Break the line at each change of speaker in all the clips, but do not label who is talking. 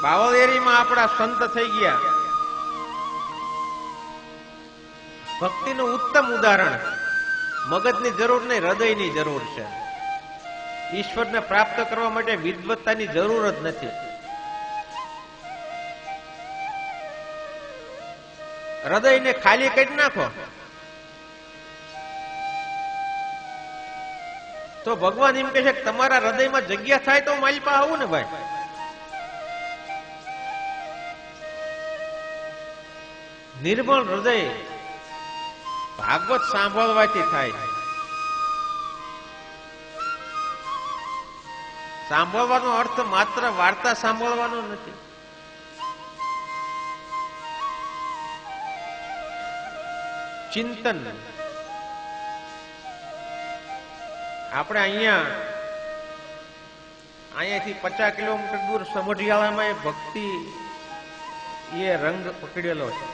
બાવળેરીમાં આપણા સંત થઈ ગયા. ભક્તિનું ઉત્તમ ઉદાહરણ. મગજની જરૂર નહીં, હૃદયની જરૂર છે. ઈશ્વરને પ્રાપ્ત કરવા માટે વિદ્વત્તાની જરૂર જ નથી. હૃદયને ખાલી કરી નાખો તો ભગવાન એમ કહે છે કે તમારા હૃદયમાં જગ્યા થાય તો મારી પાસે આવું ને ભાઈ. નિર્મળ હૃદય ભાગવત સાંભળવાથી થાય. સાંભળવાનો અર્થ માત્ર વાર્તા સાંભળવાનો નથી. ચિંતન. આપણે અહીંયાથી 50 કિલોમીટર દૂર સમઢિયાળામાં એ ભક્તિ એ રંગ પકડેલો છે.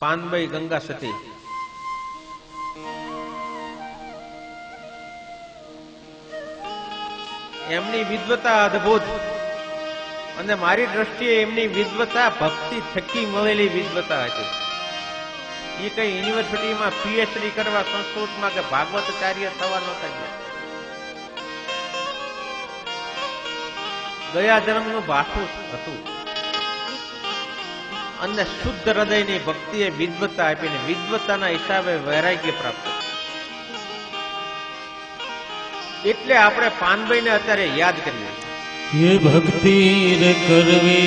પાનબાઈ ગંગા સતી એમની વિદ્વતા અદભુત, અને મારી દ્રષ્ટિએ એમની વિદ્વતા ભક્તિ થકી મળેલી વિદ્વતા હતી. એ કઈ યુનિવર્સિટીમાં પીએચડી કરવા સંસ્કૃતમાં કે ભાગવતાચાર્ય થવા નહોતા ગયા જન્મનું ભાષું હતું. અને શુદ્ધ હૃદયની ભક્તિએ વિદ્વતા આપીને વિદ્વતાના હિસાબે વૈરાગ્ય પ્રાપ્ત. એટલે આપણે પાનભાઈને અત્યારે યાદ કરીએ.
ये भक्ति रे करवी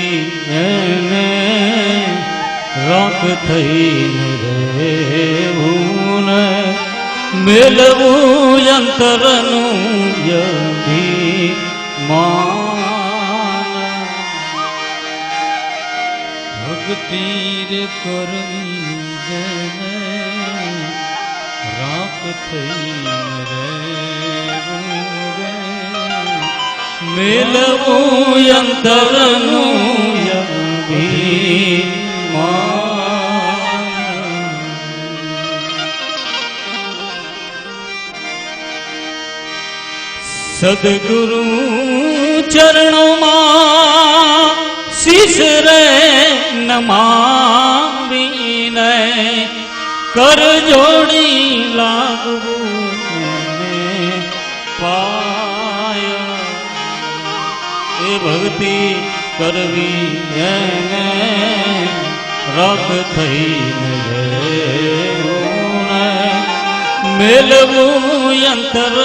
એને રાખ થઈને રહેવું ને મેલવું અંતરનું યભિમાન. ભક્તિ રે કરવી એને રાખ થઈને રહેવું મેલવું અંતરનું યભિમાન. સદગુરુ ચરણોમાં શીશ રે નમાવીને કર જોડી લાગવું પાય. એ ભક્તિ કરવી એને રાખ થઈને રહેવું ને મેલવું અંતર